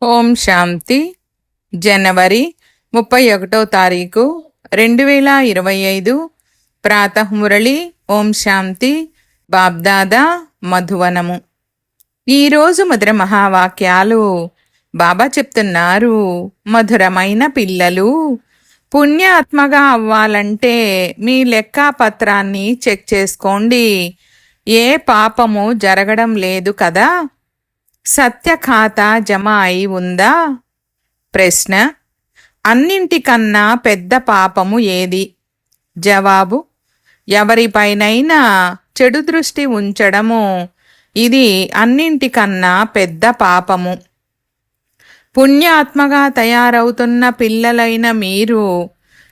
ఓం శాంతి. జనవరి 31వ తారీఖు 2025 ప్రాతఃమురళి. ఓం శాంతి. బాబ్దాదా మధువనము. ఈరోజు మధుర మహావాక్యాలు బాబా చెప్తున్నారు. మధురమైన పిల్లలు, పుణ్యాత్మగా అవ్వాలంటే మీ లెక్కాపత్రాన్ని చెక్ చేసుకోండి. ఏ పాపము జరగడం లేదు కదా? సత్య ఖాతా జమ అయి ఉందా? ప్రశ్న: అన్నింటికన్నా పెద్ద పాపము ఏది? జవాబు: ఎవరిపైనైనా చెడు దృష్టి ఉంచడము. ఇది అన్నింటికన్నా పెద్ద పాపము. పుణ్యాత్మగా తయారవుతున్న పిల్లలైన మీరు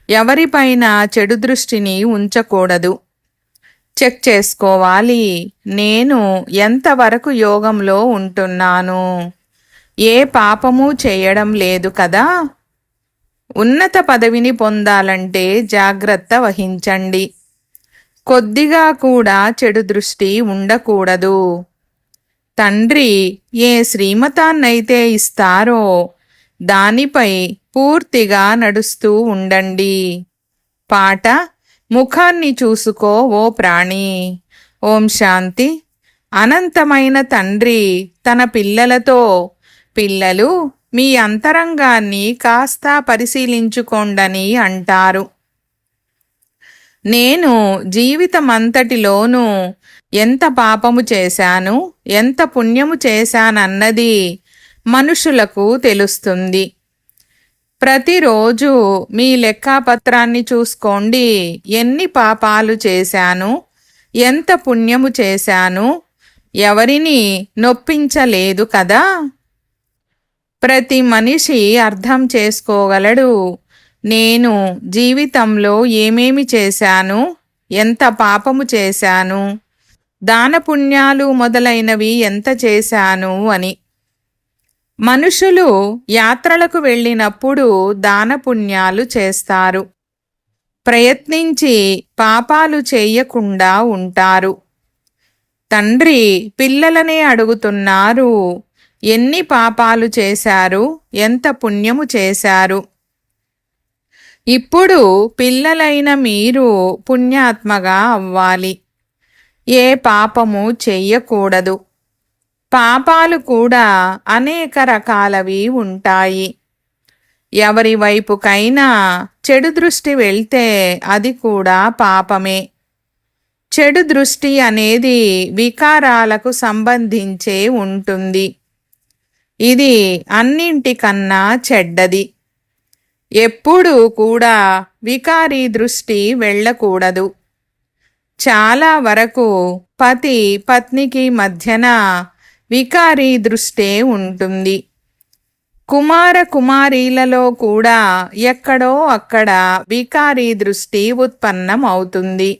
ఎవరిపైన చెడు దృష్టిని ఉంచకూడదు. చెక్ చేసుకోవాలి. నేను ఎంతవరకు యోగంలో ఉంటున్నాను? ఏ పాపము చేయడం లేదు కదా? ఉన్నత పదవిని పొందాలంటే జాగ్రత్త వహించండి. కొద్దిగా కూడా చెడు దృష్టి ఉండకూడదు. తండ్రి ఏ శ్రీమతాన్నైతే ఇస్తారో దానిపై పూర్తిగా నడుస్తూ ఉండండి. పాట: ముఖాన్ని చూసుకో ఓ ప్రాణి. ఓం శాంతి. అనంతమైన తండ్రి తన పిల్లలతో, పిల్లలు మీ అంతరంగాన్ని కాస్త పరిశీలించుకోండని అంటారు. నేను జీవితమంతటిలోనూ ఎంత పాపము చేశాను, ఎంత పుణ్యము చేశానన్నది మనుషులకు తెలుస్తుంది. ప్రతిరోజు మీ లెక్కాపత్రాన్ని చూసుకోండి. ఎన్ని పాపాలు చేశాను, ఎంత పుణ్యము చేశాను, ఎవరిని నొప్పించలేదు కదా? ప్రతి మనిషి అర్థం చేసుకోగలడు. నేను జీవితంలో ఏమేమి చేశాను, ఎంత పాపము చేశాను, దానపుణ్యాలు మొదలైనవి ఎంత చేశాను అని. మనుషులు యాత్రలకు వెళ్ళినప్పుడు దానపుణ్యాలు చేస్తారు. ప్రయత్నించి పాపాలు చేయకుండా ఉంటారు. తండ్రి పిల్లలనే అడుగుతున్నారు, ఎన్ని పాపాలు చేశారు, ఎంత పుణ్యము చేశారు? ఇప్పుడు పిల్లలైన మీరు పుణ్యాత్మగా అవ్వాలి. ఏ పాపము చెయ్యకూడదు. పాపాలు కూడా అనేక రకాలవి ఉంటాయి. ఎవరి వైపుకైనా చెడు దృష్టి వెళ్తే అది కూడా పాపమే. చెడు దృష్టి అనేది వికారాలకు సంబంధించే ఉంటుంది. ఇది అన్నింటికన్నా చెడ్డది. ఎప్పుడూ కూడా వికారీ దృష్టి వెళ్ళకూడదు. చాలా వరకు పతి పత్నికి మధ్యన వికారీ దృష్టే ఉంటుంది. కుమార కుమారీలలో కూడా ఎక్కడో అక్కడ వికారీ దృష్టి ఉత్పన్నం అవుతుంది.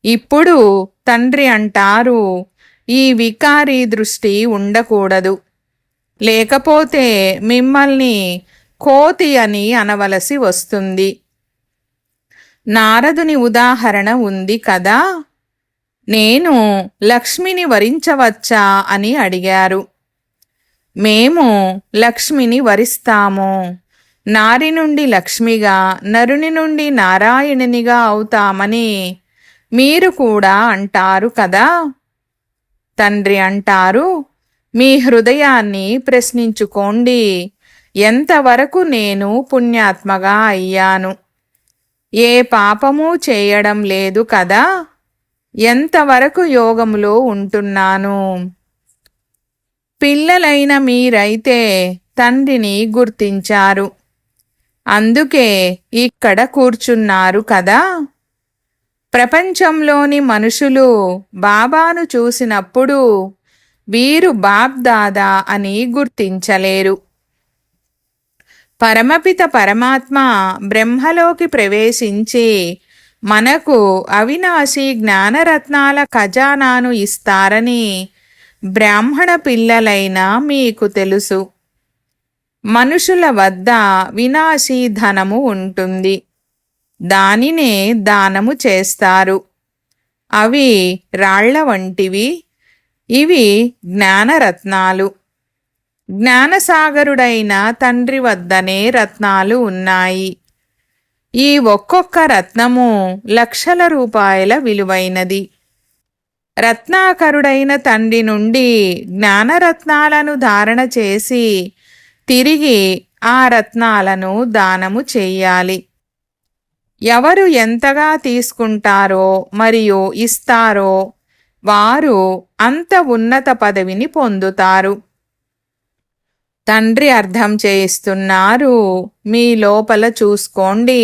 ఇప్పుడు తండ్రి అంటారు, ఈ వికారీ దృష్టి ఉండకూడదు. లేకపోతే మిమ్మల్ని కోతి అని అనవలసి వస్తుంది. నారదుని ఉదాహరణ ఉంది కదా. నేను లక్ష్మిని వరించవచ్చా అని అడిగారు. మేము లక్ష్మిని వరిస్తాము. నారి నుండి లక్ష్మిగా, నరుని నుండి నారాయణునిగా అవుతామని మీరు కూడా అంటారు కదా. తండ్రి అంటారు, మీ హృదయాన్ని ప్రశ్నించుకోండి. ఎంతవరకు నేను పుణ్యాత్మగా అయ్యాను? ఏ పాపము చేయడం లేదు కదా? ఎంతవరకు యోగములో ఉంటున్నాను? పిల్లలైన మీరైతే తండ్రిని గుర్తించారు. అందుకే ఇక్కడ కూర్చున్నారు కదా. ప్రపంచంలోని మనుషులు బాబాను చూసినప్పుడు వీరు బాబ్ దాదా అని గుర్తించలేరు. పరమపిత పరమాత్మ బ్రహ్మలోకి ప్రవేశించి మనకు అవినాశి జ్ఞానరత్నాల ఖజానాను ఇస్తారని బ్రాహ్మణ పిల్లలైన మీకు తెలుసు. మనుషుల వద్ద వినాశీ ధనము ఉంటుంది. దానినే దానము చేస్తారు. అవి రాళ్ల వంటివి. ఇవి జ్ఞానరత్నాలు. జ్ఞానసాగరుడైన తండ్రి వద్దనే రత్నాలు ఉన్నాయి. ఈ ఒక్కొక్క రత్నము లక్షల రూపాయల విలువైనది. రత్నాకరుడైన తండ్రి నుండి జ్ఞానరత్నాలను ధారణ చేసి తిరిగి ఆ రత్నాలను దానము చెయ్యాలి. ఎవరు ఎంతగా తీసుకుంటారో మరియు ఇస్తారో వారు అంత ఉన్నత పదవిని పొందుతారు. తండ్రి అర్థం చేయిస్తున్నారు, మీ లోపల చూసుకోండి,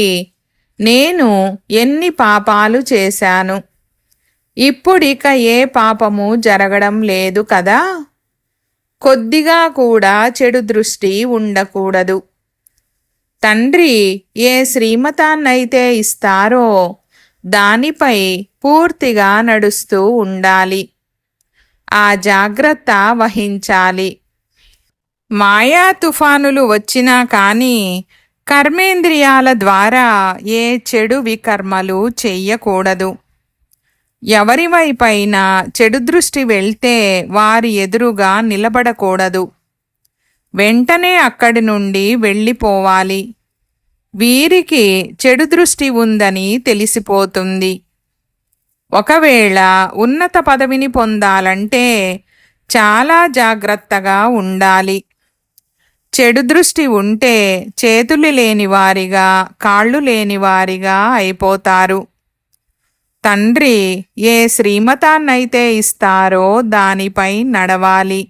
నేను ఎన్ని పాపాలు చేశాను. ఇప్పుడిక ఏ పాపము జరగడం లేదు కదా. కొద్దిగా కూడా చెడు దృష్టి ఉండకూడదు. తండ్రి ఏ శ్రీమతాన్నైతే ఇస్తారో దానిపై పూర్తిగా నడుస్తూ ఉండాలి. ఆ జాగ్రత్త వహించాలి. మాయా తుఫానులు వచ్చినా కానీ కర్మేంద్రియాల ద్వారా ఏ చెడు వికర్మలు చెయ్యకూడదు. ఎవరి వైపైనా చెడు దృష్టి వెళ్తే వారి ఎదురుగా నిలబడకూడదు. వెంటనే అక్కడి నుండి వెళ్ళిపోవాలి. వీరికి చెడు దృష్టి ఉందని తెలిసిపోతుంది. ఒకవేళ ఉన్నత పదవిని పొందాలంటే చాలా జాగ్రత్తగా ఉండాలి. చెడు దృష్టి ఉంటే చేతులు లేనివారిగా, కాళ్ళు లేనివారిగా అయిపోతారు. తండ్రి ఏ శ్రీమతాన్నైతే ఇస్తారో దానిపై నడవాలి.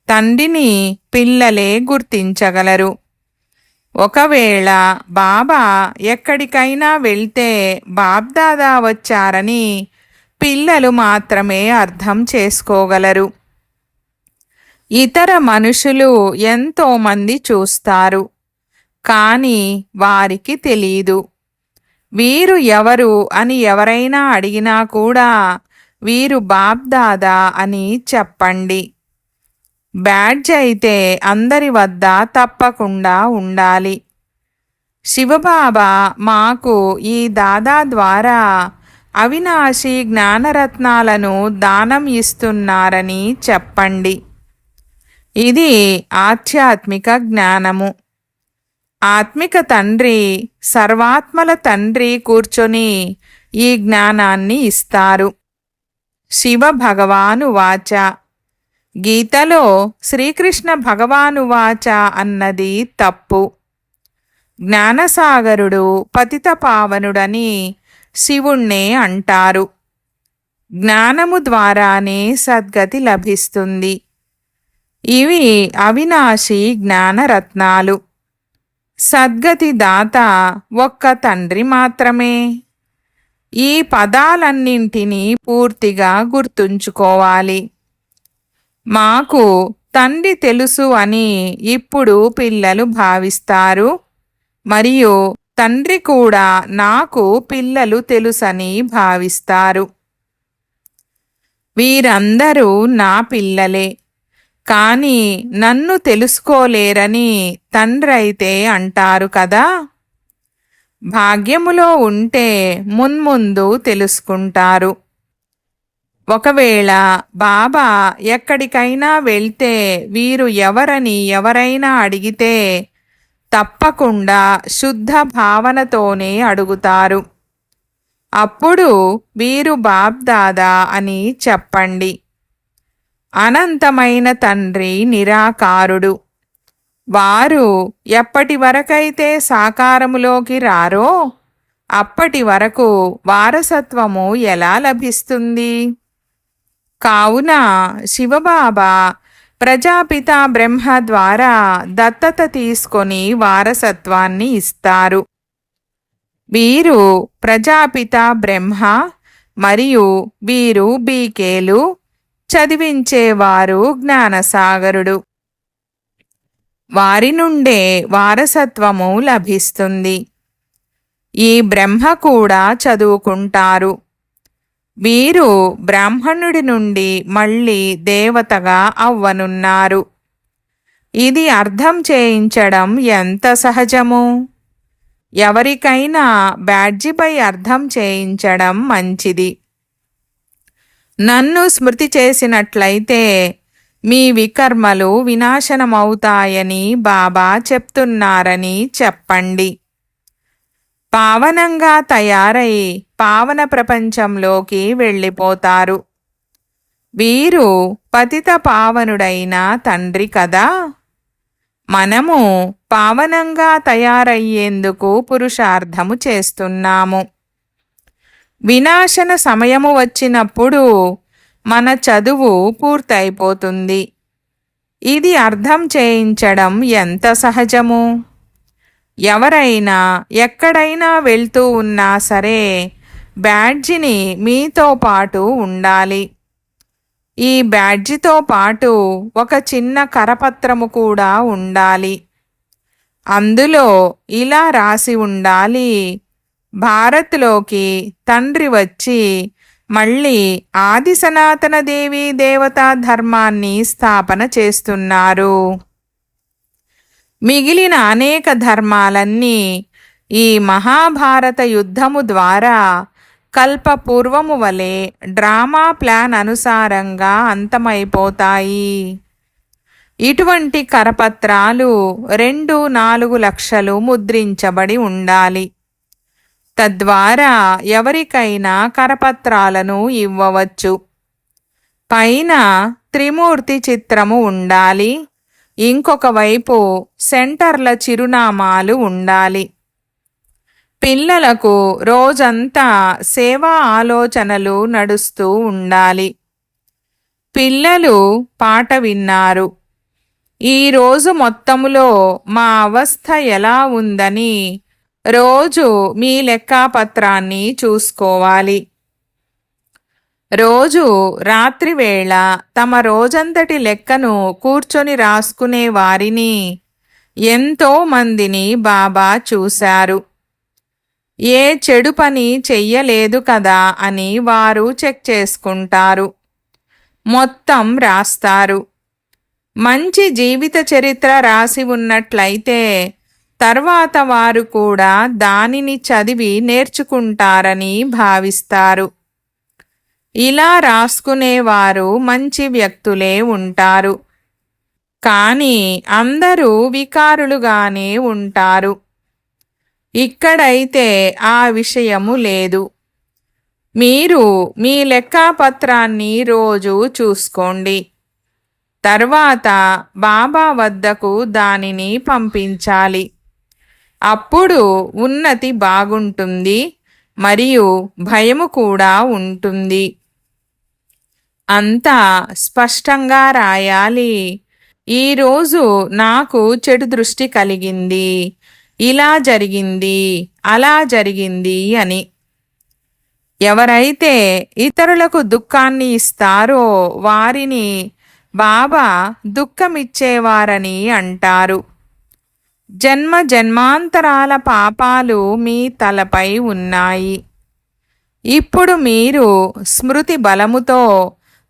తండ్రిని పిల్లలే గుర్తించగలరు. ఒకవేళ బాబా ఎక్కడికైనా వెళ్తే బాబ్దాదా వచ్చారని పిల్లలు మాత్రమే అర్థం చేసుకోగలరు. ఇతర మనుషులు ఎంతోమంది చూస్తారు, కానీ వారికి తెలీదు. వీరు ఎవరు అని ఎవరైనా అడిగినా కూడా వీరు బాబ్దాదా అని చెప్పండి. బ్యాడ్జ్ అయితే అందరి వద్ద తప్పకుండా ఉండాలి. శివబాబా మాకు ఈ దాదా ద్వారా అవినాశి జ్ఞానరత్నాలను దానం ఇస్తున్నారని చెప్పండి. ఇది ఆధ్యాత్మిక జ్ఞానము. ఆత్మిక తండ్రి, సర్వాత్మల తండ్రి కూర్చొని ఈ జ్ఞానాన్ని ఇస్తారు. శివ భగవాను వాచ. గీతలో శ్రీకృష్ణ భగవాను వాచ అన్నది తప్పు. జ్ఞానసాగరుడు పతిత పావనుడని శివుణ్ణే అంటారు. జ్ఞానము ద్వారానే సద్గతి లభిస్తుంది. ఇవి అవినాశి జ్ఞానరత్నాలు. సద్గతి దాత ఒక్క తండ్రి మాత్రమే. ఈ పదాలన్నింటినీ పూర్తిగా గుర్తుంచుకోవాలి. మాకు తండ్రి తెలుసు అని ఇప్పుడు పిల్లలు భావిస్తారు, మరియు తండ్రి కూడా నాకు పిల్లలు తెలుసని భావిస్తారు. వీరందరూ నా పిల్లలే, కానీ నన్ను తెలుసుకోలేరని తండ్రైతే అంటారు కదా. భాగ్యములో ఉంటే మున్ముందు తెలుసుకుంటారు. ఒకవేళ బాబా ఎక్కడికైనా వెళ్తే వీరు ఎవరని ఎవరైనా అడిగితే తప్పకుండా శుద్ధ భావనతోనే అడుగుతారు. అప్పుడు వీరు బాబ్దాదా అని చెప్పండి. అనంతమైన తండ్రి నిరాకారుడు. వారు ఎప్పటి వరకైతే సాకారములోకి రారో అప్పటి వరకు వారసత్వము ఎలా లభిస్తుంది? కావున శివబాబా ప్రజాపిత బ్రహ్మ ద్వారా దత్తత తీసుకొని వారసత్వాన్ని ఇస్తారు. వీరు ప్రజాపిత బ్రహ్మ మరియు వీరు బీకేలు, చదివించేవారు జ్ఞానసాగరుడు. వారి నుండే వారసత్వము లభిస్తుంది. ఈ బ్రహ్మ కూడా చదువుకుంటారు. వీరు బ్రాహ్మణుడి నుండి మళ్ళీ దేవతగా అవ్వనున్నారు. ఇది అర్థం చేయించడం ఎంత సహజము. ఎవరికైనా బ్యాడ్జిపై అర్థం చేయించడం మంచిది. నన్ను స్మృతి చేసినట్లయితే మీ వికర్మలు వినాశనమవుతాయని బాబా చెప్తున్నారని చెప్పండి. పావనంగా తయారై పావన ప్రపంచంలోకి వెళ్ళిపోతారు. వీరు పతిత పావనుడైన తండ్రి కదా. మనము పావనంగా తయారయ్యేందుకు పురుషార్థము చేస్తున్నాము. వినాశన సమయము వచ్చినప్పుడు మన చదువు పూర్తయిపోతుంది. ఇది అర్థం చేయించడం ఎంత సహజము. ఎవరైనా ఎక్కడైనా వెళ్తూ ఉన్నా సరే బ్యాడ్జిని మీతో పాటు ఉండాలి. ఈ బ్యాడ్జితో పాటు ఒక చిన్న కరపత్రము కూడా ఉండాలి. అందులో ఇలా రాసి ఉండాలి: భారత్లోకి తండ్రి వచ్చి మళ్ళీ ఆది సనాతన దేవీ దేవతా ధర్మాన్ని స్థాపన చేస్తున్నారు. మిగిలిన అనేక ధర్మాలన్నీ ఈ మహాభారత యుద్ధము ద్వారా కల్పపూర్వము వలె డ్రామా ప్లాన్ అనుసారంగా అంతమైపోతాయి. ఇటువంటి కరపత్రాలు 2-4 లక్షలు ముద్రించబడి ఉండాలి. తద్వారా ఎవరికైనా కరపత్రాలను ఇవ్వవచ్చు. పైన త్రిమూర్తి చిత్రము ఉండాలి. ఇంకొక వైపు సెంటర్ల చిరునామాలు ఉండాలి. పిల్లలకు రోజంతా సేవా ఆలోచనలు నడుస్తూ ఉండాలి. పిల్లలు పాట విన్నారు. ఈరోజు మొత్తములో మా అవస్థ ఎలా ఉందని రోజు మీ లెక్కాపత్రాన్ని చూసుకోవాలి. రోజు రాత్రివేళ తమ రోజంతటి లెక్కను కూర్చొని రాసుకునే వారిని ఎంతో మందిని బాబా చూశారు. ఏ చెడు పని చెయ్యలేదు కదా అని వారు చెక్ చేసుకుంటారు. మొత్తం రాస్తారు. మంచి జీవిత చరిత్ర రాసి ఉన్నట్లయితే తర్వాత వారు కూడా దానిని చదివి నేర్చుకుంటారని భావిస్తారు. ఇలా రాసుకునేవారు మంచి వ్యక్తులే ఉంటారు. కానీ అందరూ వికారులుగానే ఉంటారు. ఇక్కడైతే ఆ విషయము లేదు. మీరు మీ లెక్కాపత్రాన్ని రోజు చూసుకోండి. తర్వాత బాబా వద్దకు దానిని పంపించాలి. అప్పుడు ఉన్నతి బాగుంటుంది మరియు భయము కూడా ఉంటుంది. అంతా స్పష్టంగా రాయాలి. ఈరోజు నాకు చెడు దృష్టి కలిగింది, ఇలా జరిగింది, అలా జరిగింది అని. ఎవరైతే ఇతరులకు దుఃఖాన్ని ఇస్తారో వారిని బాబా దుఃఖమిచ్చేవారని అంటారు. జన్మ జన్మాంతరాల పాపాలు మీ తలపై ఉన్నాయి. ఇప్పుడు మీరు స్మృతి బలముతో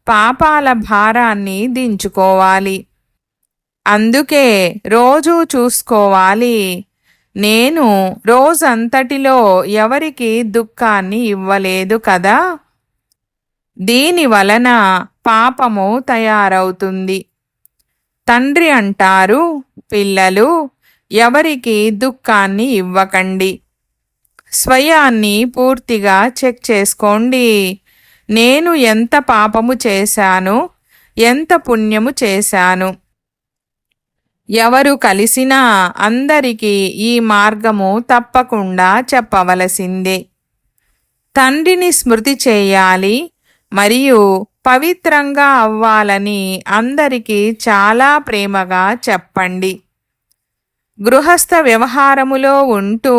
పాపాల భారాన్ని దించుకోవాలి. అందుకే రోజూ చూసుకోవాలి, నేను రోజంతటిలో ఎవరికి దుఃఖాన్ని ఇవ్వలేదు కదా. దీని వలన పాపము తయారవుతుంది. తండ్రి అంటారు, పిల్లలు ఎవరికి దుఃఖాన్ని ఇవ్వకండి. స్వయాన్ని పూర్తిగా చెక్ చేసుకోండి. నేను ఎంత పాపము చేశాను, ఎంత పుణ్యము చేశాను. ఎవరు కలిసినా అందరికీ ఈ మార్గము తప్పకుండా చెప్పవలసిందే. తండ్రిని స్మృతి చేయాలి మరియు పవిత్రంగా అవ్వాలని అందరికీ చాలా ప్రేమగా చెప్పండి. గృహస్థ వ్యవహారములో ఉంటూ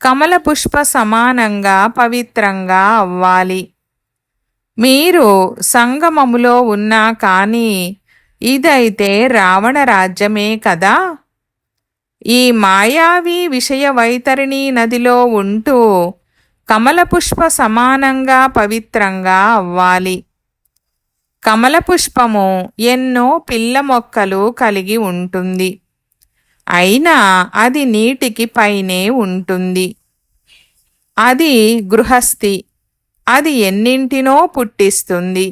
కమల పుష్ప సమానంగా పవిత్రంగా అవ్వాలి. మీరు సంగమములో ఉన్నా కానీ ఇదైతే రావణ రాజ్యమే కదా. ఈ మాయావి విషయ వైతరిణి నదిలో ఉంటూ కమల పుష్ప సమానంగా పవిత్రంగా అవ్వాలి. కమల పుష్పము ఎన్నో పిల్ల మొక్కలు కలిగి ఉంటుంది. అయినా అది నీటికి పైనే ఉంటుంది. అది గృహస్థి. అది ఎన్నింటినో పుట్టిస్తుంది.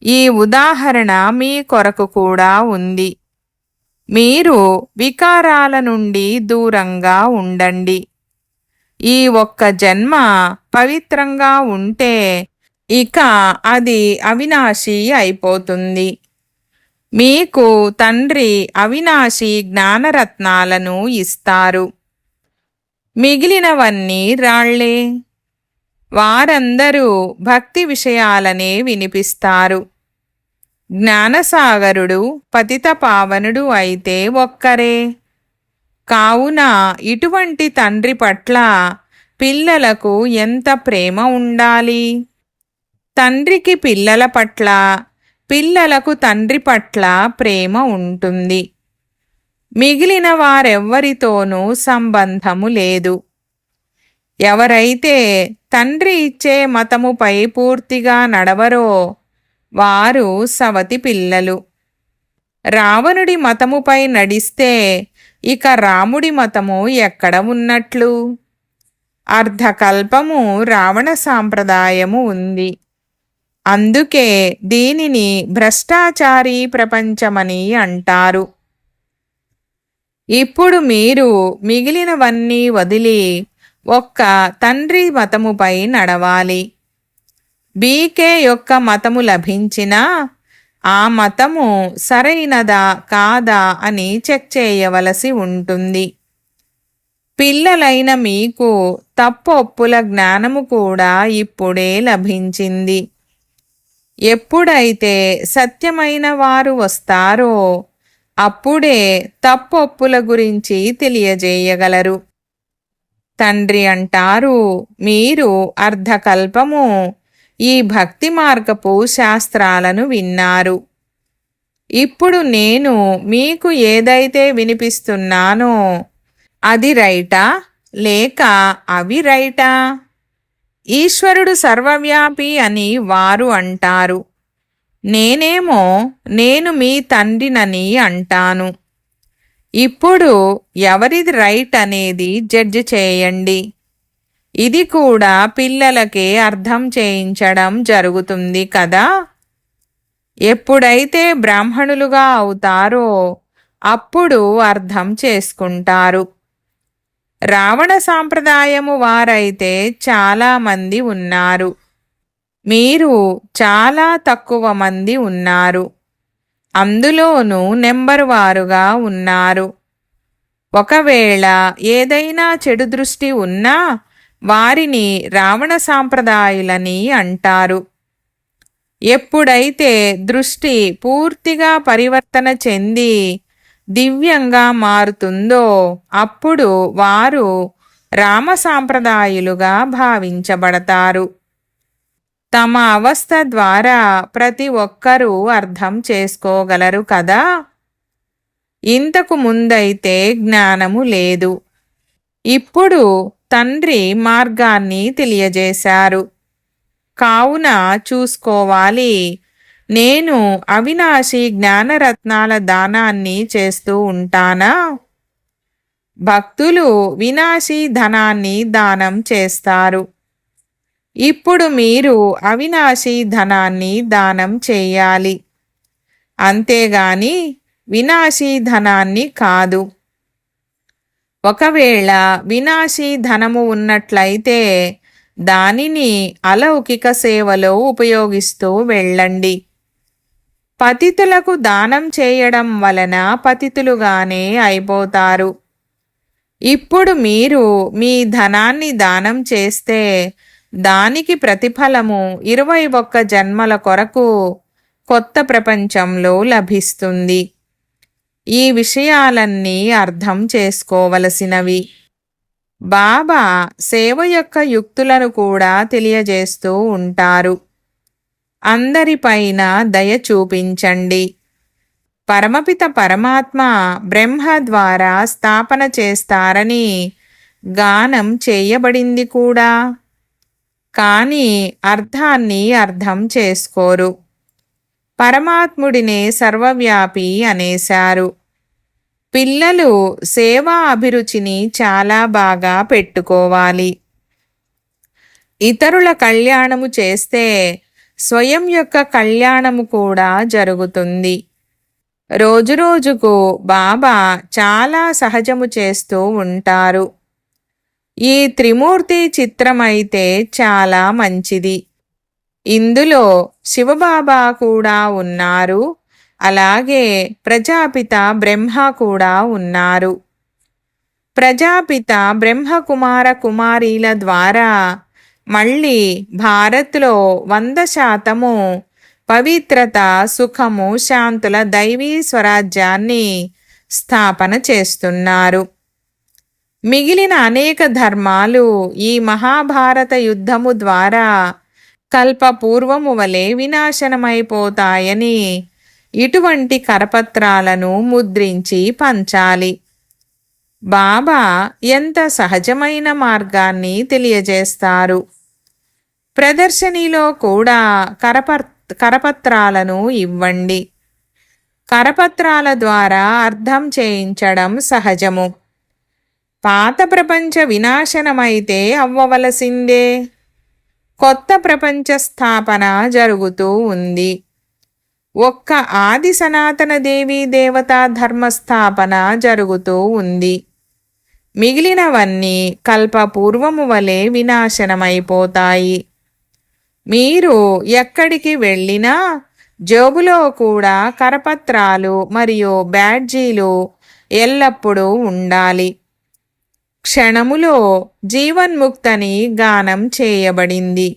ఈ ఉదాహరణ మీ కొరకు కూడా ఉంది. మీరు వికారాల నుండి దూరంగా ఉండండి. ఈ ఒక్క జన్మ పవిత్రంగా ఉంటే ఇక అది అవినాశి అయిపోతుంది. మీకు తండ్రి అవినాశి జ్ఞానరత్నాలను ఇస్తారు. మిగిలినవన్నీ రాళ్లే. వారందరూ భక్తి విషయాలనే వినిపిస్తారు. జ్ఞానసాగరుడు పతితపావనుడు అయితే ఒక్కరే. కావున ఇటువంటి తండ్రి పట్ల పిల్లలకు ఎంత ప్రేమ ఉండాలి. తండ్రికి పిల్లల పట్ల, పిల్లలకు తండ్రి పట్ల ప్రేమ ఉంటుంది. మిగిలిన వారెవ్వరితోనూ సంబంధము లేదు. ఎవరైతే తండ్రి ఇచ్చే మతముపై పూర్తిగా నడవరో వారు సవతి పిల్లలు. రావణుడి మతముపై నడిస్తే ఇక రాముడి మతము ఎక్కడ ఉన్నట్లు? అర్ధకల్పము రావణ సాంప్రదాయము ఉంది. అందుకే దీనిని భ్రష్టాచారీ ప్రపంచమని అంటారు. ఇప్పుడు మీరు మిగిలినవన్నీ వదిలి ఒక్క తండ్రి మతముపై నడవాలి. బీకే యొక్క మతము లభించినా ఆ మతము సరైనదా కాదా అని చెక్ చేయవలసి ఉంటుంది. పిల్లలైన మీకు తప్పొప్పుల జ్ఞానము కూడా ఇప్పుడే లభించింది. ఎప్పుడైతే సత్యమైన వారు వస్తారో అప్పుడే తప్పొప్పుల గురించి తెలియజేయగలరు. తండ్రి అంటారు, మీరు అర్ధకల్పము ఈ భక్తి మార్గపు శాస్త్రాలను విన్నారు. ఇప్పుడు నేను మీకు ఏదైతే వినిపిస్తున్నానో అది రైటా లేక అవి రైటా? ఈశ్వరుడు సర్వవ్యాపి అని వారు అంటారు. నేనేమో నేను మీ తండ్రినని అంటాను. ఇప్పుడు ఎవరిది రైట్ అనేది జడ్జి చేయండి. ఇది కూడా పిల్లలకే అర్థం చేయించడం జరుగుతుంది కదా. ఎప్పుడైతే బ్రాహ్మణులుగా అవుతారో అప్పుడు అర్థం చేసుకుంటారు. రావణ సాంప్రదాయము వారైతే చాలామంది ఉన్నారు. మీరు చాలా తక్కువ మంది ఉన్నారు. అందులోనూ నెంబరు వారుగా ఉన్నారు. ఒకవేళ ఏదైనా చెడు దృష్టి ఉన్నా వారిని రావణ సాంప్రదాయులని అంటారు. ఎప్పుడైతే దృష్టి పూర్తిగా పరివర్తన చెంది దివ్యంగా మారుతుందో అప్పుడు వారు రామ సాంప్రదాయులుగా భావించబడతారు. తమ అవస్థ ద్వారా ప్రతి ఒక్కరూ అర్థం చేసుకోగలరు కదా. ఇంతకు ముందైతే జ్ఞానము లేదు. ఇప్పుడు తండ్రి మార్గాన్ని తెలియజేశారు. కావున చూసుకోవాలి, నేను అవినాశి జ్ఞానరత్నాల దానాన్ని చేస్తూ ఉంటానా? భక్తులు వినాశీ ధనాన్ని దానం చేస్తారు. ఇప్పుడు మీరు అవినాశీ ధనాన్ని దానం చేయాలి, అంతేగాని వినాశీ ధనాన్ని కాదు. ఒకవేళ వినాశీ ధనము ఉన్నట్లయితే దానిని అలౌకిక సేవలో ఉపయోగిస్తూ వెళ్ళండి. పతితులకు దానం చేయడం వలన పతితులుగానే అయిపోతారు. ఇప్పుడు మీరు మీ ధనాన్ని దానం చేస్తే దానికి ప్రతిఫలము 21 జన్మల కొరకు కొత్త ప్రపంచంలో లభిస్తుంది. ఈ విషయాలన్నీ అర్థం చేసుకోవలసినవి. బాబా సేవ యొక్క యుక్తులను కూడా తెలియజేస్తూ ఉంటారు. అందరిపైన దయ చూపించండి. పరమపిత పరమాత్మ బ్రహ్మ ద్వారా స్థాపన చేస్తారని గానం చేయబడింది కూడా. కానీ అర్థాన్ని అర్థం చేసుకోరు. పరమాత్ముడినే సర్వవ్యాపి అనేశారు. పిల్లలు సేవా అభిరుచిని చాలా బాగా పెట్టుకోవాలి. ఇతరుల కళ్యాణము చేస్తే స్వయం యొక్క కళ్యాణము కూడా జరుగుతుంది. రోజురోజుకు బాబా చాలా సహజము చేస్తూ ఉంటారు. ఈ త్రిమూర్తి చిత్రమైతే చాలా మంచిది. ఇందులో శివబాబా కూడా ఉన్నారు, అలాగే ప్రజాపిత బ్రహ్మ కూడా ఉన్నారు. ప్రజాపిత బ్రహ్మకుమార కుమారీల ద్వారా మళ్ళీ భారత్లో 100% పవిత్రత, సుఖము, శాంతుల దైవీ స్వరాజ్యాన్ని స్థాపన చేస్తున్నారు. మిగిలిన అనేక ధర్మాలు ఈ మహాభారత యుద్ధము ద్వారా కల్పపూర్వము వలె వినాశనమైపోతాయని ఇటువంటి కరపత్రాలను ముద్రించి పంచాలి. బాబా ఎంత సహజమైన మార్గాన్ని తెలియజేస్తారు. ప్రదర్శనలో కూడా కరపత్రాలను ఇవ్వండి. కరపత్రాల ద్వారా అర్థం చేయించడం సహజము. పాత ప్రపంచ వినాశనమైతే అవ్వవలసిందే. కొత్త ప్రపంచ స్థాపన జరుగుతూ ఉంది. ఒక్క ఆది సనాతన దేవీ దేవతా ధర్మస్థాపన జరుగుతూ ఉంది. మిగిలినవన్నీ కల్పపూర్వము వలె వినాశనమైపోతాయి. మీరు ఎక్కడికి వెళ్ళినా జేబులో కూడా కరపత్రాలు మరియు బ్యాడ్జీలు ఎల్లప్పుడూ ఉండాలి. క్షణములో జీవన్ముక్తని గానం చేయబడింది.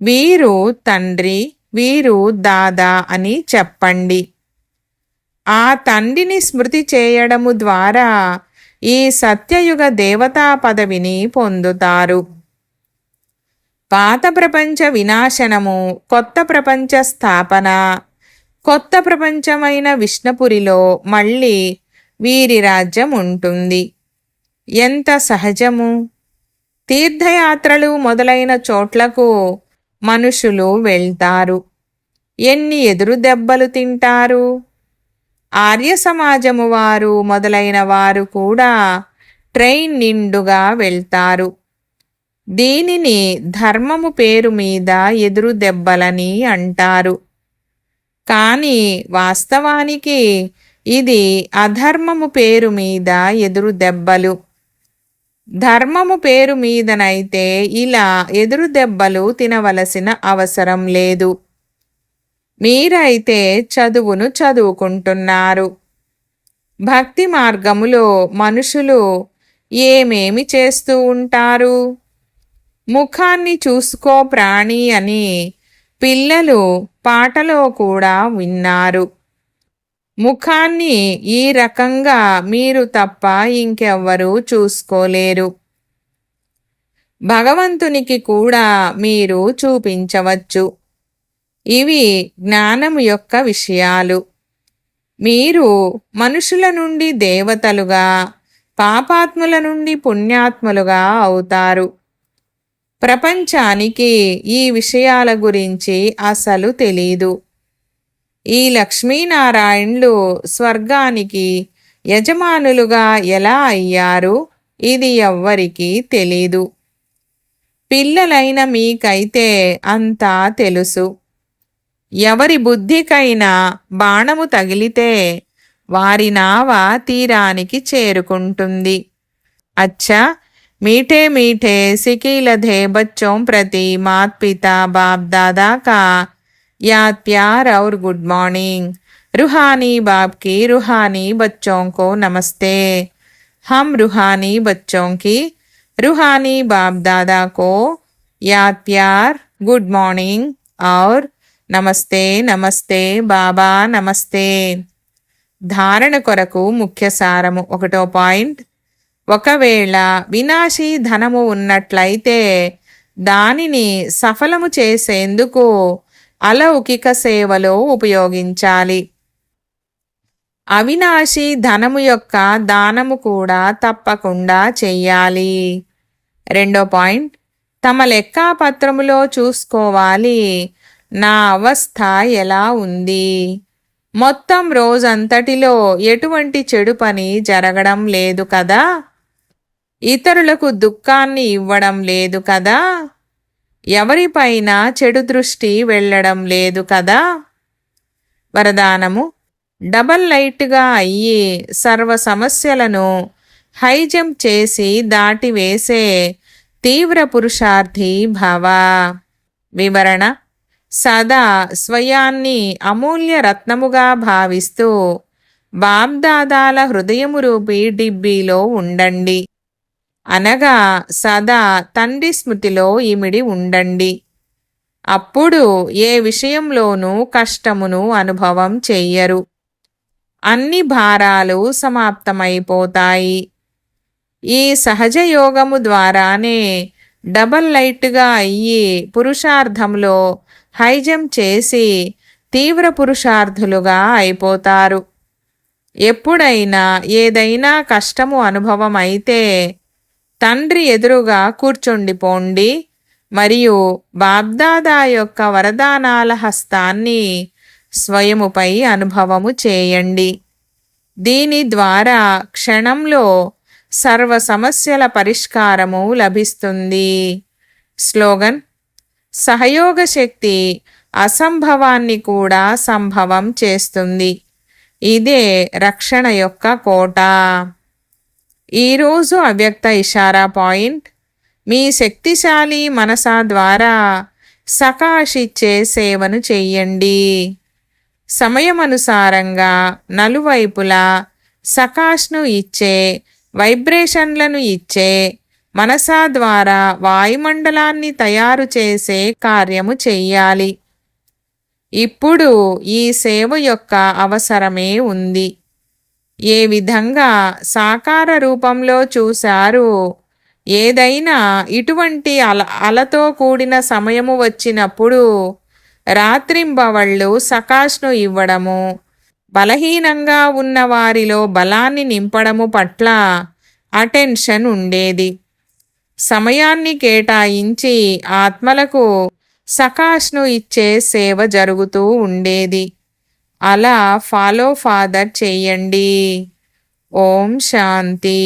వీరు తండ్రి, వీరు దాదా అని చెప్పండి. ఆ తండ్రిని స్మృతి చేయడము ద్వారా ఈ సత్యయుగ దేవతా పదవిని పొందుతారు. పాత ప్రపంచ వినాశనము, కొత్త ప్రపంచ స్థాపన. కొత్త ప్రపంచమైన విష్ణుపురిలో మళ్ళీ వీరి రాజ్యం ఉంటుంది. ఎంత సహజము! తీర్థయాత్రలు మొదలైన చోట్లకు మనుషులు వెళ్తారు. ఎన్ని ఎదురు దెబ్బలు తింటారు! ఆర్య సమాజము వారు మొదలైన వారు కూడా ట్రైన్ నిండుగా వెళ్తారు. దీనిని ధర్మము పేరు మీద ఎదురు దెబ్బలని అంటారు. కానీ వాస్తవానికి ఇది అధర్మము పేరు మీద ఎదురు దెబ్బలు. ధర్మము పేరు మీదనైతే ఇలా ఎదురు దెబ్బలు తినవలసిన అవసరం లేదు. మీరైతే చదువును చదువుకుంటున్నారు. భక్తి మార్గములో మనుషులు ఏమేమి చేస్తూ ఉంటారు? ముఖాన్ని చూసుకో ప్రాణి అని పిల్లలు పాటలో కూడా విన్నారు. ముఖాన్ని ఈ రకంగా మీరు తప్ప ఇంకెవ్వరూ చూసుకోలేరు. భగవంతునికి కూడా మీరు చూపించవచ్చు. ఇవి జ్ఞానము యొక్క విషయాలు. మీరు మనుషుల నుండి దేవతలుగా, పాపాత్ముల నుండి పుణ్యాత్ములుగా అవుతారు. ప్రపంచానికి ఈ విషయాల గురించి అసలు తెలీదు. ఈ లక్ష్మీనారాయణులు స్వర్గానికి యజమానులుగా ఎలా అయ్యారు ఇది ఎవ్వరికీ తెలీదు. పిల్లలైన మీకైతే అంతా తెలుసు. ఎవరి బుద్ధికైనా బాణము తగిలితే వారి నావ తీరానికి చేరుకుంటుంది. అచ్చా मीठे मीठे सिकीलधे बच्चों प्रति मात पिता बाप दादा का याद प्यार और गुड मॉर्निंग। रूहानी बाप की रूहानी बच्चों को नमस्ते। हम रूहानी बच्चों की रूहानी बाप दादा को याद प्यार, गुड मॉर्निंग और నమస్తే నమస్తే బాబా నమస్తే. ధారణ కొరకు ముఖ్య సారము. 1వ పాయింట్. ఒకవేళ వినాశీ ధనము ఉన్నట్లయితే దానిని సఫలము చేసేందుకు అలౌకిక సేవలో ఉపయోగించాలి. అవినాశీ ధనము యొక్క దానము కూడా తప్పకుండా చెయ్యాలి. 2వ పాయింట్. తమ లెక్కాపత్రములో చూసుకోవాలి, నా అవస్థ ఎలా ఉంది. మొత్తం రోజంతటిలో ఎటువంటి చెడు పని జరగడం లేదు కదా, ఇతరులకు దుఃఖాన్ని ఇవ్వడం లేదు కదా. ఎవరిపైన చెడు దృష్టి వెళ్ళడం లేదు కదా. వరదానము: డబల్ లైట్గా అయ్యి సర్వ సమస్యలను హైజంప్ చేసి దాటివేసే తీవ్ర పురుషార్థి భవ. వివరణ: సదా స్వయాన్ని అమూల్య రత్నముగా భావిస్తూ బాబ్దాదాల హృదయము రూపీ డిబ్బీలో ఉండండి. అనగా సదా తండ్రి స్మృతిలో ఇమిడి ఉండండి. అప్పుడు ఏ విషయంలోనూ కష్టమును అనుభవం చెయ్యరు. అన్ని భారాలు సమాప్తమైపోతాయి. ఈ సహజ యోగము ద్వారానే డబల్ లైట్గా అయ్యి పురుషార్థంలో హైజంప్ చేసి తీవ్ర పురుషార్థులుగా అయిపోతారు. ఎప్పుడైనా ఏదైనా కష్టము అనుభవం అయితే తండ్రి ఎదురుగా కూర్చుండిపోండి మరియు బాబ్దాదా యొక్క వరదానాల హస్తాన్ని స్వయముపై అనుభవము చేయండి. దీని ద్వారా క్షణంలో సర్వ సమస్యల పరిష్కారము లభిస్తుంది. స్లోగన్: సహయోగ శక్తి అసంభవాన్ని కూడా సంభవం చేస్తుంది. ఇదే రక్షణ యొక్క కోట. ఈరోజు అవ్యక్త ఇషారా పాయింట్: మీ శక్తిశాలి మనసా ద్వారా సకాషిచ్చే సేవను చెయ్యండి. సమయమనుసారంగా నలువైపులా సకాష్ను ఇచ్చే, వైబ్రేషన్లను ఇచ్చే మనసా ద్వారా వాయుమండలాన్ని తయారు చేసే కార్యము చెయ్యాలి. ఇప్పుడు ఈ సేవ యొక్క అవసరమే ఉంది. ఏ విధంగా సాకార రూపంలో చూశారు, ఏదైనా ఇటువంటి అలతో కూడిన సమయము వచ్చినప్పుడు రాత్రింబవళ్ళు సకాష్ను ఇవ్వడము, బలహీనంగా ఉన్న వారిలో బలాన్ని నింపడము పట్ల అటెన్షన్ ఉండేది. సమయాన్ని కేటాయించి ఆత్మలకు సకాష్ను ఇచ్చే సేవ జరుగుతూ ఉండేది. అలా ఫాలో ఫాదర్ చెయ్యండి. ఓం శాంతి.